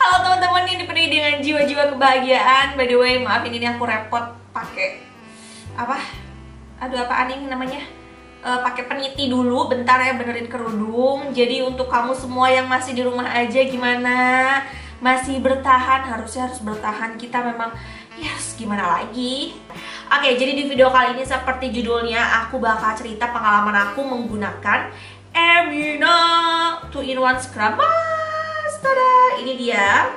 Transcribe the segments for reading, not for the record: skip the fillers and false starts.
Halo teman-teman yang dipenuhi dengan jiwa-jiwa kebahagiaan. By the way, maafin ini aku repot pakai apa? Aduh, apaan ini namanya? Pakai peniti dulu, bentar ya, benerin kerudung. Jadi untuk kamu semua yang masih di rumah aja gimana? Masih bertahan, harusnya harus bertahan. Kita memang yes, gimana lagi? Oke, jadi di video kali ini seperti judulnya, aku bakal cerita pengalaman aku menggunakan Emina 2-in-1 Scrub Mask. Tada, ini dia.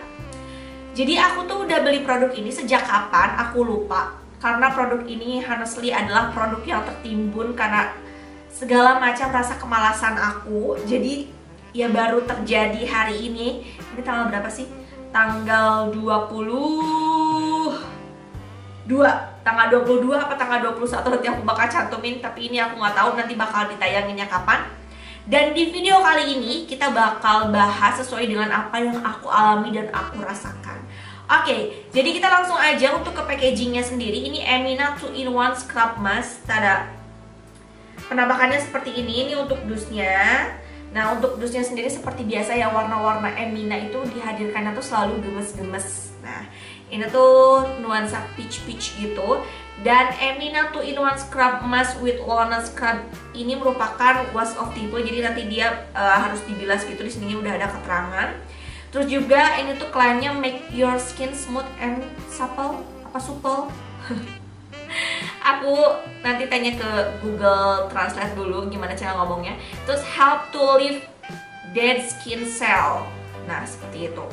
Jadi aku tuh udah beli produk ini sejak kapan? Aku lupa. Karena produk ini honestly adalah produk yang tertimbun karena segala macam rasa kemalasan aku. Jadi ya baru terjadi hari ini. Ini tanggal berapa sih? Tanggal 22. Tanggal 22 apa tanggal 21 nanti aku bakal cantumin. Tapi ini aku nggak tahu nanti bakal ditayanginnya kapan. Dan di video kali ini kita bakal bahas sesuai dengan apa yang aku alami dan aku rasakan. Oke, jadi kita langsung aja untuk ke packagingnya sendiri. Ini Emina 2-in-1 Scrub Mask. Tada. Penampakannya seperti ini untuk dusnya. Nah, untuk dusnya sendiri seperti biasa ya, warna-warna Emina itu dihadirkannya tuh selalu gemes-gemes. Nah, ini tuh nuansa peach-peach gitu. Dan Emina 2-in-1 Scrub Mask with Walnut Scrub ini merupakan wash off tipe. Jadi nanti dia harus dibilas gitu. Di sini udah ada keterangan. Terus juga ini tuh klaimnya make your skin smooth and supple. Apa supple? Aku nanti tanya ke Google Translate dulu gimana cara ngomongnya. Terus help to lift dead skin cell. Nah, seperti itu.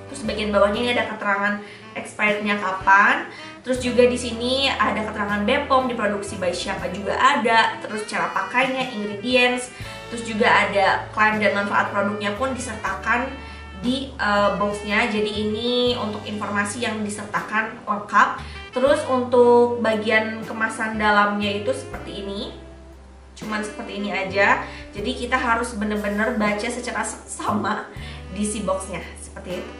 Terus bagian bawahnya ini ada keterangan expirednya kapan. Terus juga di sini ada keterangan BPOM, diproduksi by siapa juga ada. Terus cara pakainya, ingredients. Terus juga ada klaim dan manfaat produknya pun disertakan di boxnya. Jadi ini untuk informasi yang disertakan lengkap. Terus untuk bagian kemasan dalamnya itu seperti ini. Cuman seperti ini aja. Jadi kita harus bener-bener baca secara sama di si boxnya. Seperti itu.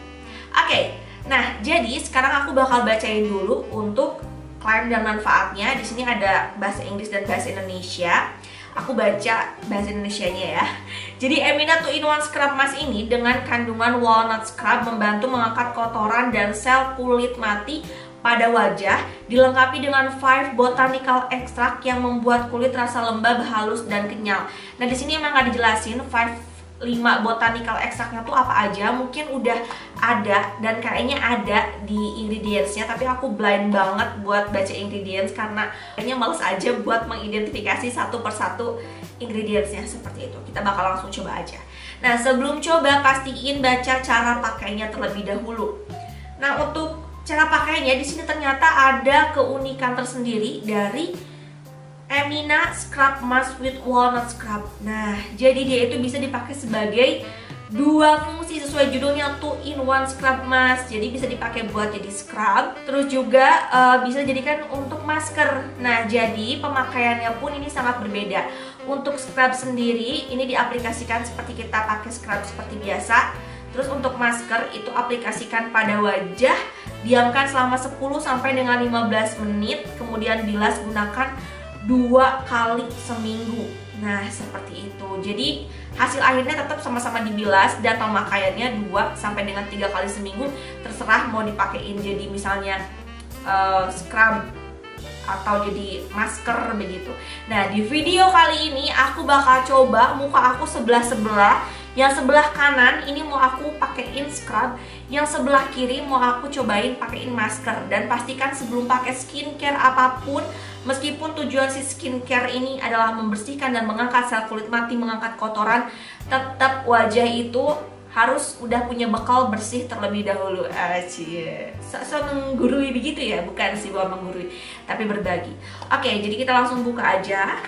Oke. Nah, jadi sekarang aku bakal bacain dulu untuk klaim dan manfaatnya. Di sini ada bahasa Inggris dan bahasa Indonesia. Aku baca bahasa Indonesianya ya. Jadi Emina 2-in-1 Scrub Mask ini dengan kandungan walnut scrub membantu mengangkat kotoran dan sel kulit mati pada wajah, dilengkapi dengan 5 botanical extract yang membuat kulit terasa lembab, halus dan kenyal. Nah, di sini emang nggak dijelasin 5 botanical extractnya tuh apa aja. Mungkin udah ada dan kayaknya ada di ingredientsnya, tapi aku blind banget buat baca ingredients karena kayaknya males aja buat mengidentifikasi satu persatu ingredientsnya. Seperti itu. Kita bakal langsung coba aja. Nah, sebelum coba pastiin baca cara pakainya terlebih dahulu. Nah, untuk cara pakainya di sini ternyata ada keunikan tersendiri dari Emina Scrub Mask with Walnut Scrub. Nah, jadi dia itu bisa dipakai sebagai dua fungsi sesuai judulnya 2-in-1 Scrub Mask. Jadi bisa dipakai buat jadi scrub, terus juga bisa dijadikan untuk masker. Nah, jadi pemakaiannya pun ini sangat berbeda. Untuk scrub sendiri ini diaplikasikan seperti kita pakai scrub seperti biasa. Terus untuk masker itu aplikasikan pada wajah, diamkan selama 10 sampai dengan 15 menit, kemudian bilas gunakan 2 kali seminggu. Nah, seperti itu. Jadi hasil akhirnya tetap sama-sama dibilas dan pemakaiannya 2 sampai dengan 3 kali seminggu. Terserah mau dipakein jadi misalnya scrub atau jadi masker begitu. Nah, di video kali ini aku bakal coba muka aku sebelah-sebelah. Yang sebelah kanan ini mau aku pakein scrub, yang sebelah kiri mau aku cobain pakein masker. Dan pastikan sebelum pakai skincare apapun, meskipun tujuan si skincare ini adalah membersihkan dan mengangkat sel kulit mati, mengangkat kotoran, tetap wajah itu harus udah punya bekal bersih terlebih dahulu. Acie, so menggurui begitu ya? Bukan sih bukan menggurui, tapi berbagi. Oke, jadi kita langsung buka aja.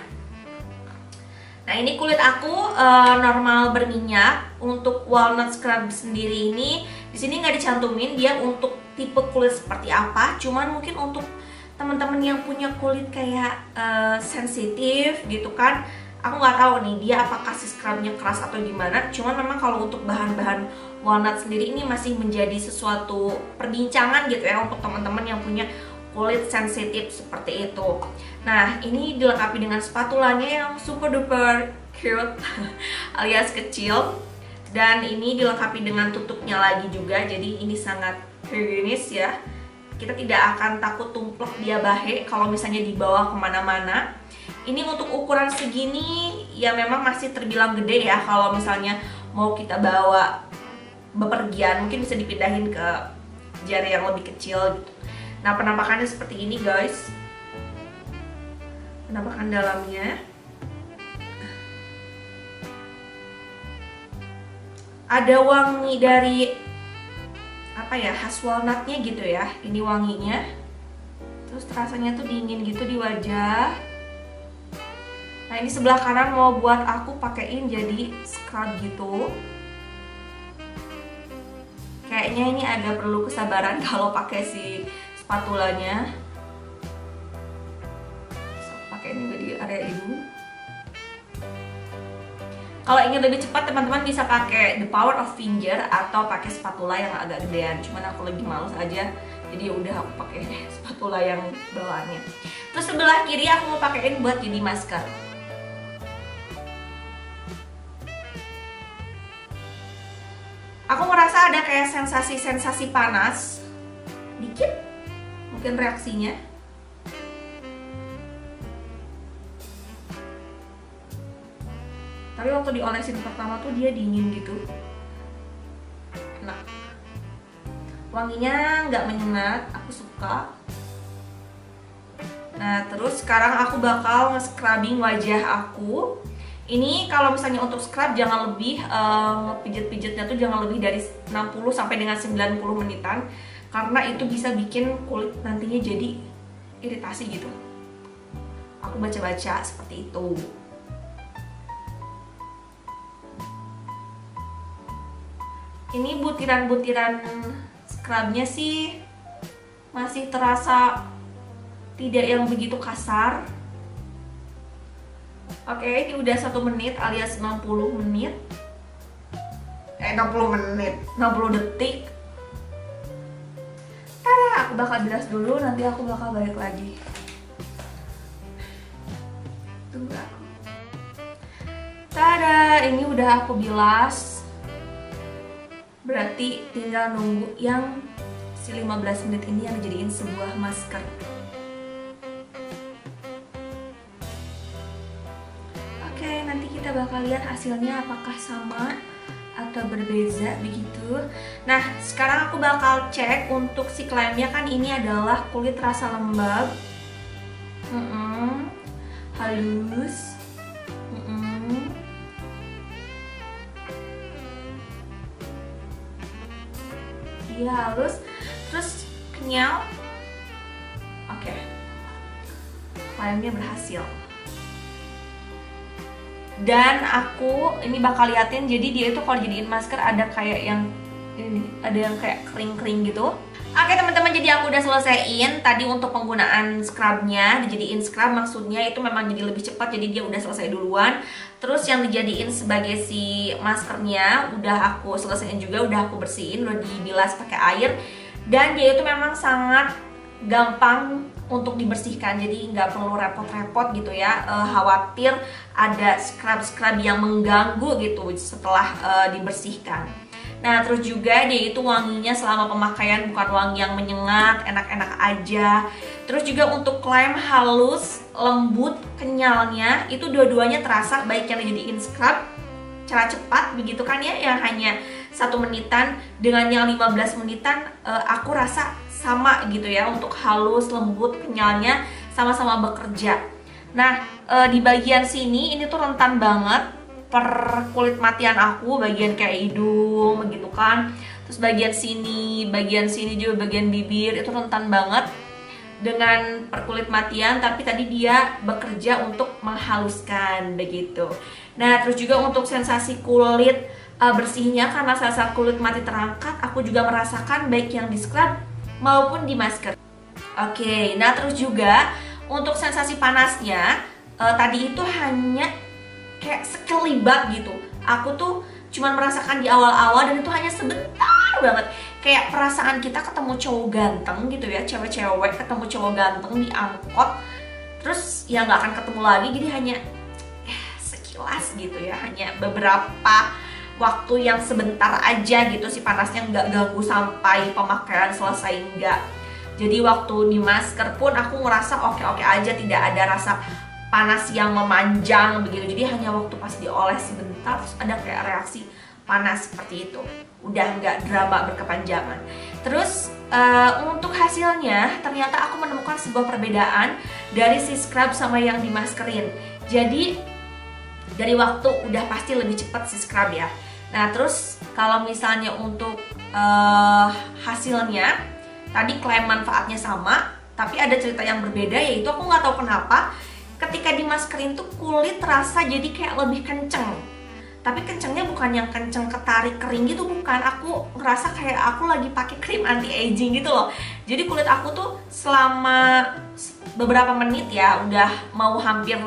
Nah, ini kulit aku normal berminyak. Untuk walnut scrub sendiri ini di sini nggak dicantumin dia untuk tipe kulit seperti apa. Cuman mungkin untuk teman-teman yang punya kulit kayak sensitif gitu kan, aku nggak tahu nih dia apakah si scrubnya keras atau gimana. Cuman memang kalau untuk bahan-bahan walnut sendiri ini masih menjadi sesuatu perbincangan gitu ya untuk teman-teman yang punya kulit sensitif seperti itu. Nah, ini dilengkapi dengan spatulanya yang super duper cute alias kecil. Dan ini dilengkapi dengan tutupnya lagi juga, jadi ini sangat higienis ya. Kita tidak akan takut tumplek dia bahe kalau misalnya dibawa kemana-mana. Ini untuk ukuran segini ya memang masih terbilang gede ya. Kalau misalnya mau kita bawa bepergian mungkin bisa dipindahin ke jari yang lebih kecil gitu. Nah, penampakannya seperti ini guys. Penampakan dalamnya. Ada wangi dari apa ya, khas walnutnya gitu ya. Ini wanginya. Terus rasanya tuh dingin gitu di wajah. Nah, ini sebelah kanan mau buat aku pakein jadi scrub gitu. Kayaknya ini agak perlu kesabaran kalau pakai si spatulanya. So, pakein juga di area hidung. Kalau ingin lebih cepat teman-teman bisa pakai the power of finger atau pakai spatula yang agak gedean. Cuman aku lagi males aja, jadi udah aku pakai spatula yang bawaannya. Terus sebelah kiri aku mau pakein buat jadi masker. Aku ngerasa ada kayak sensasi panas dikit, mungkin reaksinya. Tapi waktu diolesin pertama tuh dia dingin gitu. Enak. Wanginya nggak menyengat, aku suka. Nah, terus sekarang aku bakal nge-scrubbing wajah aku. Ini kalau misalnya untuk scrub jangan lebih, pijet-pijetnya tuh jangan lebih dari 60 sampai dengan 90 menitan. Karena itu bisa bikin kulit nantinya jadi iritasi gitu. Aku baca-baca seperti itu. Ini butiran-butiran scrubnya sih masih terasa tidak yang begitu kasar. Oke, ini udah 1 menit alias 60 menit. 60 detik. Tada, aku bakal bilas dulu, nanti aku bakal balik lagi. Tunggu aku. Tada, ini udah aku bilas. Berarti tinggal nunggu yang si 15 menit ini yang dijadiin sebuah masker. Oke, nanti kita bakal lihat hasilnya apakah sama atau berbeda begitu. Nah, sekarang aku bakal cek untuk si klaimnya, kan ini adalah kulit rasa lembab, halus, dia halus, terus kenyal. Oke, klaimnya berhasil. Dan aku ini bakal liatin, jadi dia itu kalau jadiin masker ada kayak yang ini, ada yang kayak kering-kering gitu. Oke teman-teman, jadi aku udah selesaiin tadi untuk penggunaan scrubnya. Dijadiin scrub maksudnya itu memang jadi lebih cepat, jadi dia udah selesai duluan. Terus yang dijadiin sebagai si maskernya udah aku selesaiin juga, udah aku bersihin, udah dibilas pakai air. Dan dia itu memang sangat gampang untuk dibersihkan, jadi nggak perlu repot-repot gitu ya, khawatir ada scrub-scrub yang mengganggu gitu setelah dibersihkan. Nah, terus juga dia itu wanginya selama pemakaian bukan wangi yang menyengat, enak-enak aja. Terus juga untuk klaim halus, lembut, kenyalnya itu dua-duanya terasa, baik yang dijadiin scrub cara cepat begitu kan ya, yang hanya 1 menitan dengan yang 15 menitan, aku rasa sama gitu ya, untuk halus, lembut, kenyalnya sama-sama bekerja. Nah, di bagian sini ini tuh rentan banget per kulit matian aku, bagian kayak hidung begitu kan. Terus bagian sini juga bagian bibir itu rentan banget dengan per kulit matian, tapi tadi dia bekerja untuk menghaluskan begitu. Nah, terus juga untuk sensasi kulit bersihnya, karena saat kulit mati terangkat, aku juga merasakan baik yang di scrub maupun di masker. Oke, nah terus juga untuk sensasi panasnya, tadi itu hanya kayak sekelibat gitu. Aku tuh cuman merasakan di awal-awal dan itu hanya sebentar banget. Kayak perasaan kita ketemu cowok ganteng gitu ya, cewek-cewek ketemu cowok ganteng di angkot, terus ya nggak akan ketemu lagi, jadi hanya sekilas gitu ya, hanya beberapa waktu yang sebentar aja gitu sih panasnya, nggak ganggu sampai pemakaian selesai, enggak. Jadi waktu di masker pun aku ngerasa oke-oke aja, tidak ada rasa panas yang memanjang begitu. Jadi hanya waktu pas dioles sebentar terus ada kayak reaksi panas seperti itu. Udah nggak drama berkepanjangan. Terus untuk hasilnya ternyata aku menemukan sebuah perbedaan dari si scrub sama yang dimaskerin. Jadi dari waktu udah pasti lebih cepat si scrub ya. Nah terus kalau misalnya untuk hasilnya, tadi klaim manfaatnya sama, tapi ada cerita yang berbeda, yaitu aku nggak tahu kenapa ketika dimaskerin tuh kulit terasa jadi kayak lebih kenceng. Tapi kencengnya bukan yang kenceng ketarik kering gitu, bukan. Aku ngerasa kayak aku lagi pakai krim anti aging gitu loh. Jadi kulit aku tuh selama beberapa menit ya, udah mau hampir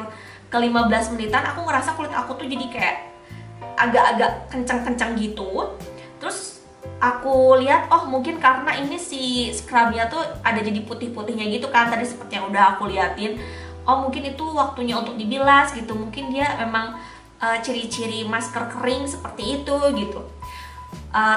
ke 15 menitan, aku ngerasa kulit aku tuh jadi kayak agak-agak kenceng-kenceng gitu. Terus aku lihat, oh mungkin karena ini si scrubnya tuh ada jadi putih-putihnya gitu kan, tadi seperti yang udah aku liatin. Oh mungkin itu waktunya untuk dibilas gitu, mungkin dia memang ciri-ciri masker kering seperti itu gitu.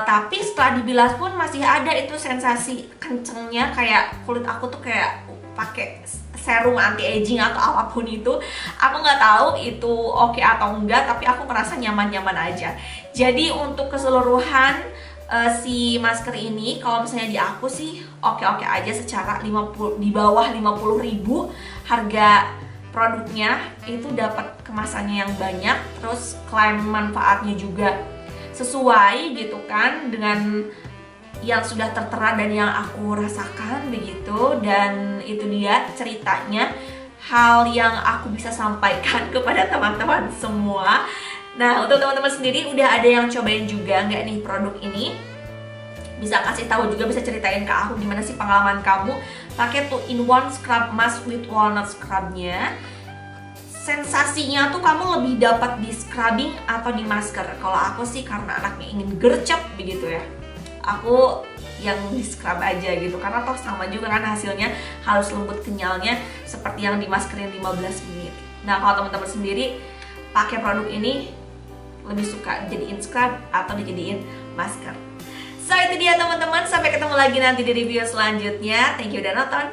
Tapi setelah dibilas pun masih ada itu sensasi kencengnya, kayak kulit aku tuh kayak pakai serum anti aging atau apapun itu. Aku nggak tahu itu oke atau enggak, tapi aku merasa nyaman-nyaman aja. Jadi untuk keseluruhan si masker ini, kalau misalnya di aku sih oke-oke aja, secara 50, di bawah 50.000 harga produknya, itu dapat kemasannya yang banyak, terus klaim manfaatnya juga sesuai gitu kan dengan yang sudah tertera dan yang aku rasakan begitu. Dan itu dia ceritanya, hal yang aku bisa sampaikan kepada teman-teman semua. Nah untuk teman-teman sendiri udah ada yang cobain juga nggak nih produk ini? Bisa kasih tahu juga, bisa ceritain ke aku gimana sih pengalaman kamu pakai 2-in-1 scrub mask with walnut scrubnya. Sensasinya tuh kamu lebih dapat di scrubbing atau di masker? Kalau aku sih karena anaknya ingin gercep begitu ya, aku yang di scrub aja gitu, karena toh sama juga kan hasilnya, halus lembut kenyalnya seperti yang dimaskerin 15 menit. Nah kalau teman-teman sendiri pakai produk ini lebih suka jadiin scrub atau dijadiin masker? So itu dia teman-teman, sampai ketemu lagi nanti di review selanjutnya. Thank you udah nonton.